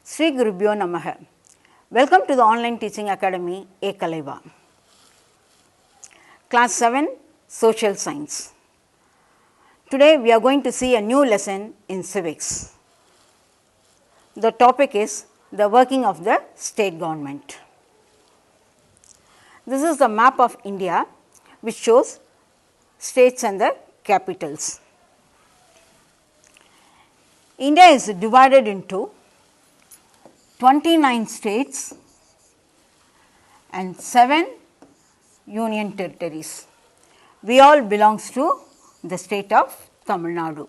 Sri Gurubhyo Namaha. Welcome to the online teaching academy Ekalaiva. Class 7 Social Science. Today we are going to see a new lesson in civics. The topic is the working of the state government. This is the map of India which shows states and the capitals. India is divided into 29 states and 7 union territories. We all belongs to the state of Tamil Nadu.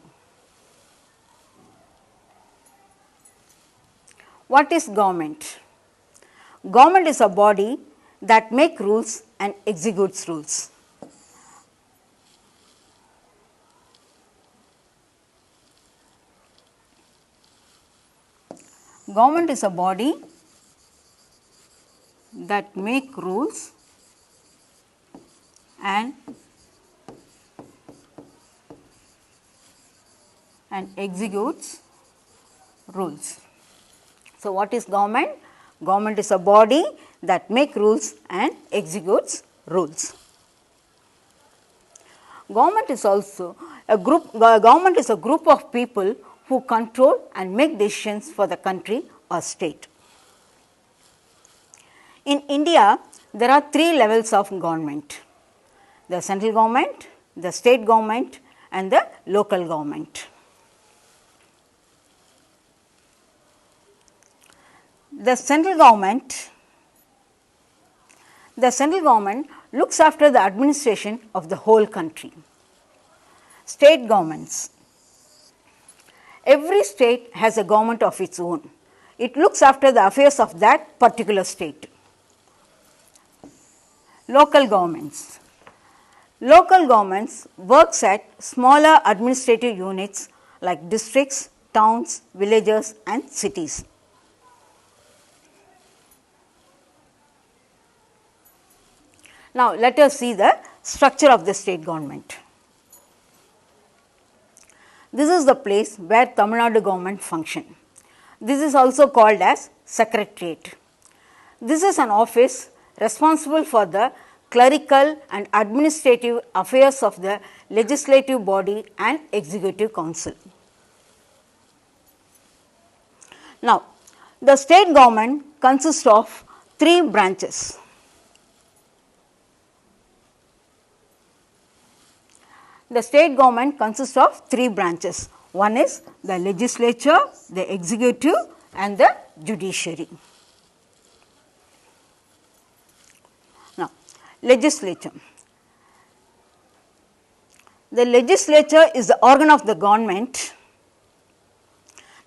What is government? Government is a body that makes rules and executes rules. Government is a body that makes rules and executes rules. So, what is government? Government is a body that makes rules and executes rules. Government is also a group. Government is a group of people who control and make decisions for the country or state. In India, there are 3 levels of government: the central government, the state government and the local government. The central government looks after the administration of the whole country. State governments. Every state has a government of its own. It looks after the affairs of that particular state. Local governments. Local governments works at smaller administrative units like districts, towns, villages and cities. Now, let us see the structure of the state government. This is the place where Tamil Nadu government function. This is also called as secretariat. This is an office responsible for the clerical and administrative affairs of the legislative body and executive council. Now, the state government consists of 3 branches. The state government consists of 3 branches. One is the legislature, the executive and the judiciary. Now, legislature. The legislature is the organ of the government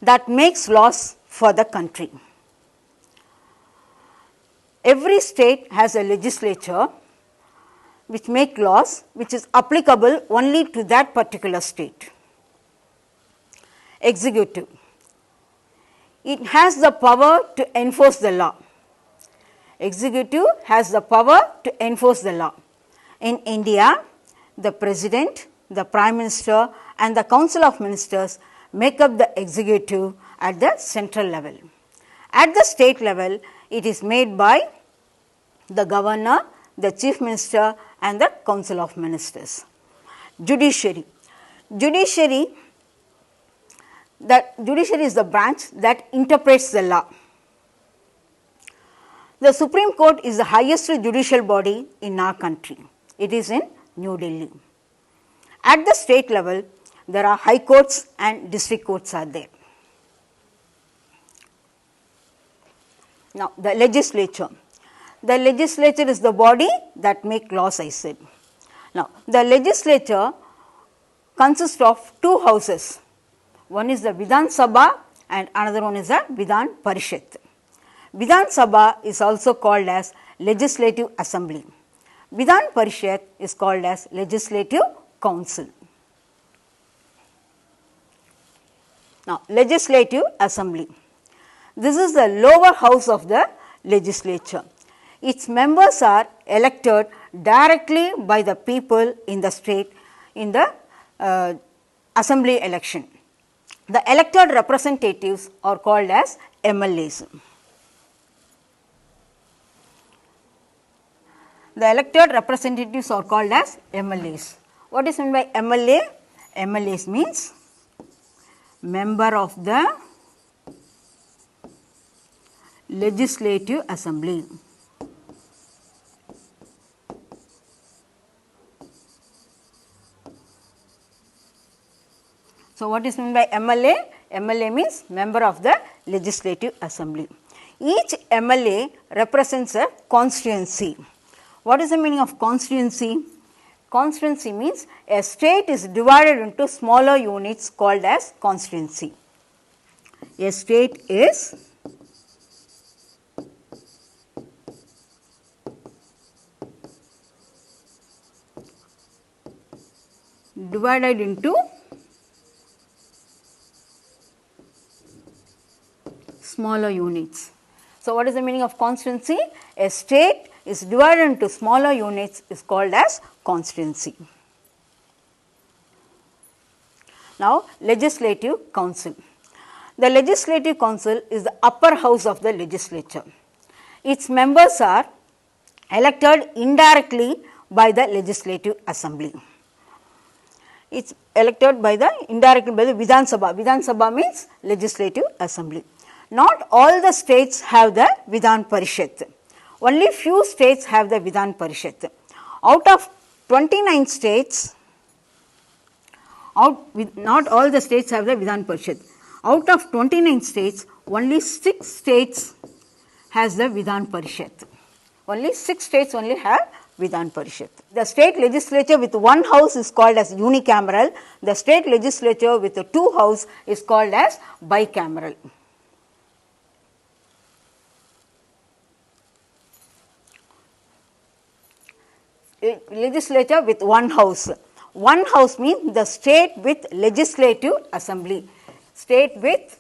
that makes laws for the country. Every state has a legislature which make laws which is applicable only to that particular state. Executive. It has the power to enforce the law. Executive has the power to enforce the law. In India, the President, the Prime Minister and the Council of Ministers make up the executive at the central level. At the state level, it is made by the Governor, the Chief Minister and the Council of Ministers. Judiciary. Judiciary is the branch that interprets the law. The Supreme Court is the highest judicial body in our country. It is in New Delhi. At the state level, there are high courts and district courts are there. Now, the legislature. The legislature is the body that make laws, I said. Now, the legislature consists of 2 houses. One is the Vidhan Sabha and another one is the Vidhan Parishad. Vidhan Sabha is also called as Legislative Assembly. Vidhan Parishad is called as Legislative Council. Now, Legislative Assembly. This is the lower house of the legislature. Its members are elected directly by the people in the state in the assembly election. The elected representatives are called as MLAs. The elected representatives are called as MLAs. What is meant by MLA? MLAs means member of the Legislative Assembly. So, what is meant by MLA? MLA means member of the Legislative Assembly. Each MLA represents a constituency. What is the meaning of constituency? Constituency means a state is divided into smaller units called as constituency. A state is divided into smaller units. So, what is the meaning of constituency? A state is divided into smaller units is called as constituency. Now, Legislative Council. The Legislative Council is the upper house of the legislature. Its members are elected indirectly by the Legislative Assembly. It is elected by the indirectly by the Vidhan Sabha. Vidhan Sabha means Legislative Assembly. Not all the states have the Vidhan Parishad. Only few states have the Vidhan Parishad. Out of 29 states, not all the states have the Vidhan Parishad. Out of 29 states, only 6 states has the Vidhan Parishad. Only 6 states only have Vidhan Parishad. The state legislature with one house is called as unicameral. The state legislature with 2 houses is called as bicameral. Legislature with one house. One house means the state with legislative assembly. State with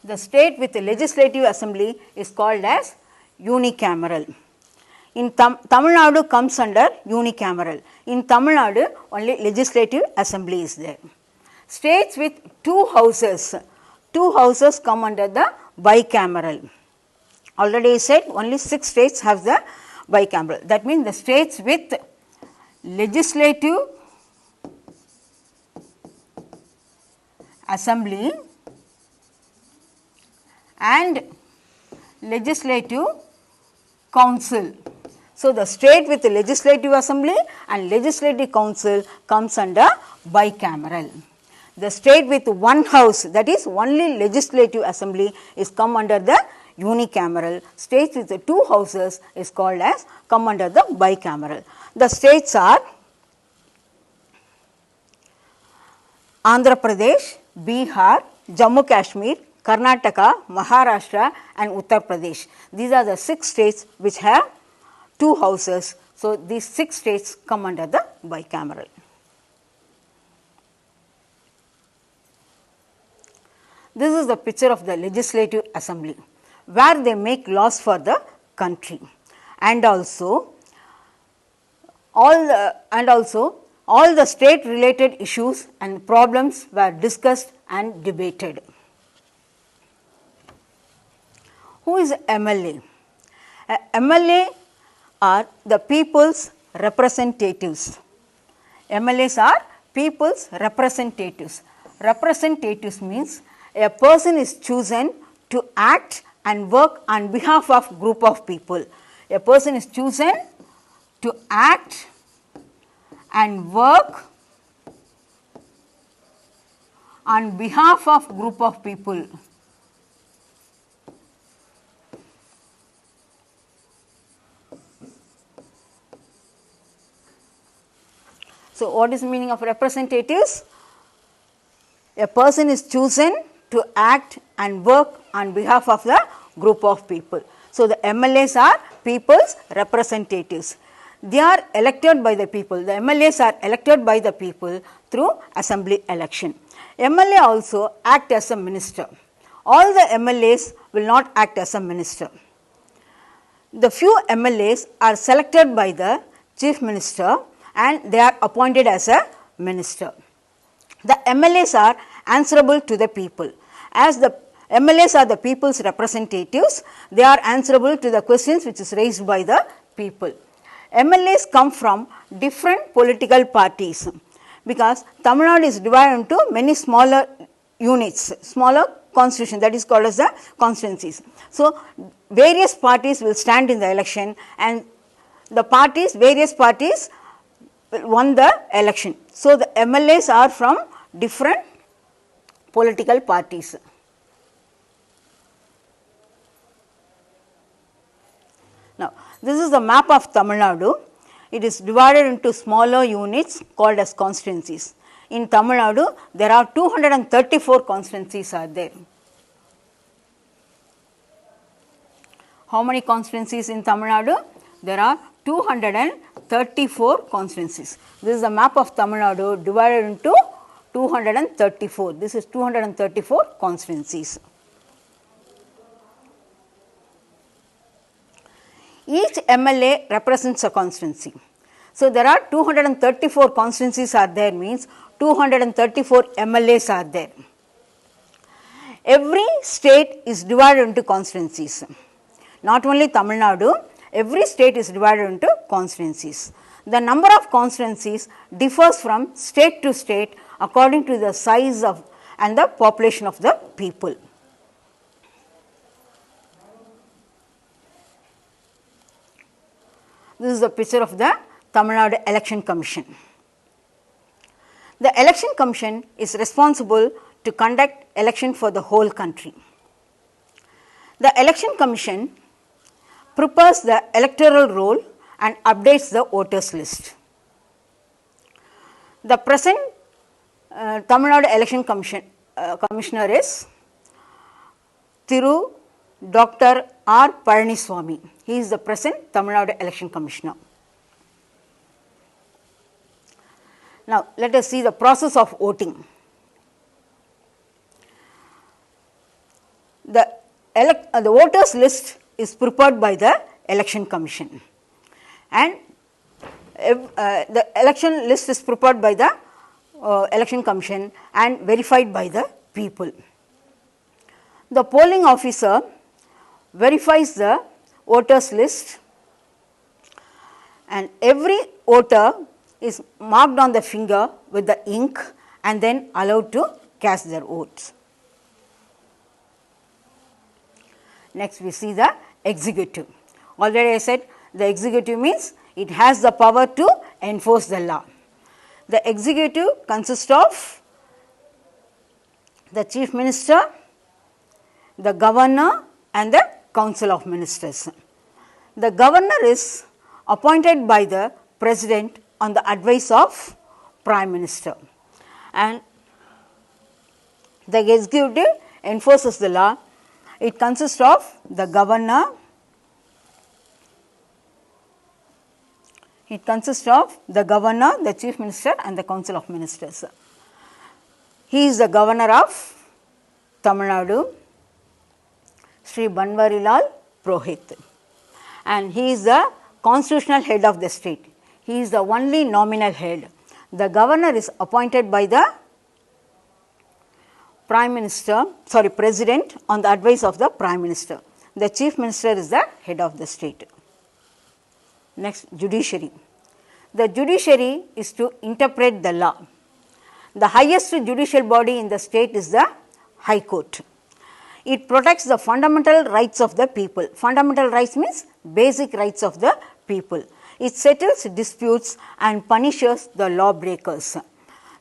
the state with the legislative assembly is called as unicameral. In Tamil Nadu comes under unicameral. In Tamil Nadu only legislative assembly is there. States with 2 houses. 2 houses come under the bicameral. Already I said only 6 states have the bicameral. That means the states with legislative assembly and legislative council. So, the state with the legislative assembly and legislative council comes under bicameral. The state with one house, that is only legislative assembly, is come under the unicameral. States with the 2 houses is called as come under the bicameral. The states are Andhra Pradesh, Bihar, Jammu Kashmir, Karnataka, Maharashtra and Uttar Pradesh. These are the 6 states which have 2 houses. So, these 6 states come under the bicameral. This is the picture of the legislative assembly where they make laws for the country, and also all the state related issues and problems were discussed and debated. Who is MLA? MLA are the people's representatives. MLAs are people's representatives. Representatives means a person is chosen to act and work on behalf of group of people. A person is chosen to act and work on behalf of group of people. So, what is the meaning of representatives? A person is chosen to act and work on behalf of the group of people. So, the MLAs are people's representatives. They are elected by the people. The MLAs are elected by the people through assembly election. MLA also act as a minister. All the MLAs will not act as a minister. The few MLAs are selected by the chief minister and they are appointed as a minister. The MLAs are answerable to the people. As the MLAs are the people's representatives, they are answerable to the questions which is raised by the people. MLAs come from different political parties, because Tamil Nadu is divided into many smaller units, smaller constitution, that is called as the constituencies. So, various parties will stand in the election, and the parties, various parties won the election. So, the MLAs are from different political parties. Now, this is the map of Tamil Nadu. It is divided into smaller units called as constituencies. In Tamil Nadu, there are 234 constituencies are there. How many constituencies in Tamil Nadu? There are 234 constituencies. This is the map of Tamil Nadu divided into 234. This is 234 constituencies. Each MLA represents a constituency. So, there are 234 constituencies are there, means 234 MLAs are there. Every state is divided into constituencies. Not only Tamil Nadu, every state is divided into constituencies. The number of constituencies differs from state to state according to the size of and the population of the people. This is the picture of the Tamil Nadu Election Commission. The Election Commission is responsible to conduct election for the whole country. The Election Commission prepares the electoral roll and updates the voters list. The present Tamil Nadu Election Commissioner is Thiru Dr. R. Palaniswamy. He is the present Tamil Nadu Election Commissioner. Now, let us see the process of voting. The voters list is prepared by the Election Commission, and the election list is prepared by the Election Commission and verified by the people. The polling officer verifies the voters list, and every voter is marked on the finger with the ink and then allowed to cast their votes. Next, we see the executive. Already I said the executive means it has the power to enforce the law. The executive consists of the chief minister, the governor and the council of ministers. The governor is appointed by the president on the advice of prime minister, and the executive enforces the law. It consists of the governor, the chief minister and the council of ministers. He is the governor of Tamil Nadu, Sri Banwarilal Purohit, and he is the constitutional head of the state. He is the only nominal head. The governor is appointed by the president on the advice of the prime minister. The chief minister is the head of the state. Next, judiciary. The judiciary is to interpret the law. The highest judicial body in the state is the High Court. It protects the fundamental rights of the people. Fundamental rights means basic rights of the people. It settles disputes and punishes the lawbreakers.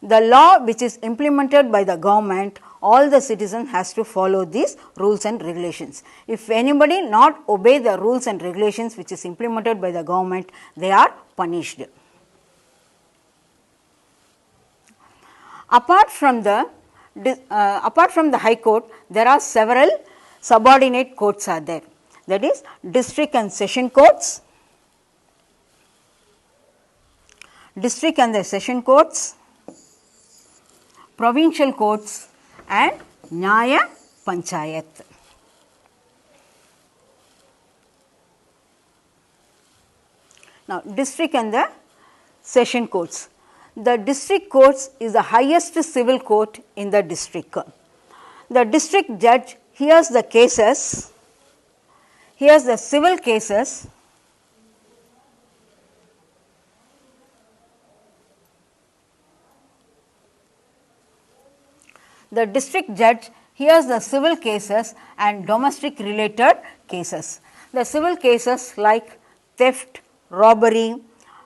The law which is implemented by the government, all the citizens has to follow these rules and regulations. If anybody not obey the rules and regulations which is implemented by the government, they are punished. Apart from the High Court, there are several subordinate courts are there. That is district and session courts, provincial courts and Nyaya Panchayat. Now, district and the session courts. The district courts is the highest civil court in the district. The district judge hears the cases, hears the civil cases the district judge hears the civil cases and domestic related cases. The civil cases like theft, robbery,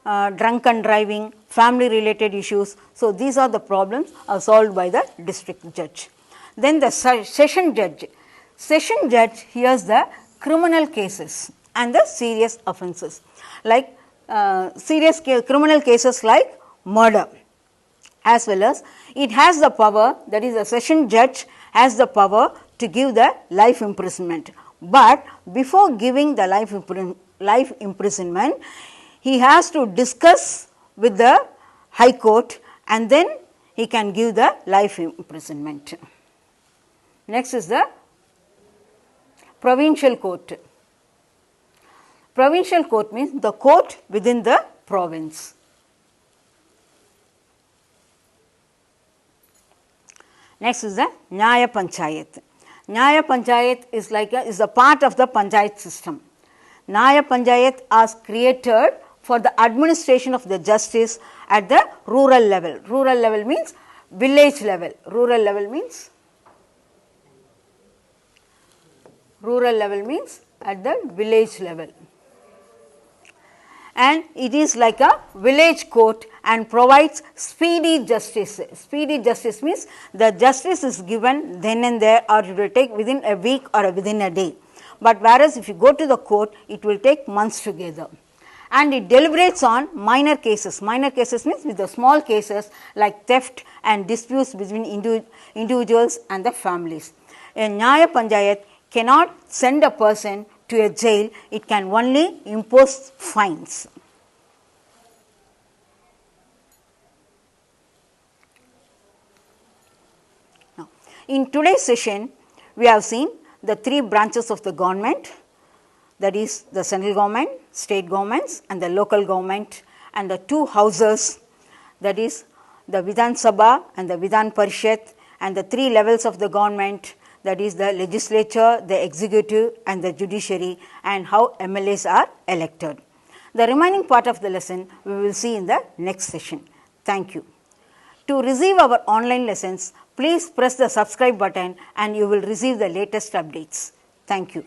drunken driving, family related issues. So, these are the problems are solved by the district judge. Then the session judge hears the criminal cases and the serious offences like criminal cases like murder, as well as it has the power, that is the session judge has the power to give the life imprisonment. But before giving the life imprisonment, he has to discuss with the high court and then he can give the life imprisonment. Next is the provincial court. Provincial court means the court within the province. Next is the Nyaya Panchayat. Nyaya Panchayat is is a part of the panchayat system. Nyaya Panchayat was created for the administration of the justice at the rural level. Rural level means village level. Rural level means at the village level. And it is like a village court and provides speedy justice. Speedy justice means the justice is given then and there, or it will take within a week or within a day. But whereas if you go to the court, it will take months together. And it deliberates on minor cases. Minor cases means with the small cases like theft and disputes between individuals and the families. A Nyaya Panchayat cannot send a person to a jail, it can only impose fines. Now, in today's session, we have seen the three branches of the government, that is the central government, state governments and the local government, and the two houses, that is the Vidhan Sabha and the Vidhan Parishad, and the three levels of the government, that is the legislature, the executive and the judiciary, and how MLAs are elected. The remaining part of the lesson we will see in the next session. Thank you. To receive our online lessons, please press the subscribe button and you will receive the latest updates. Thank you.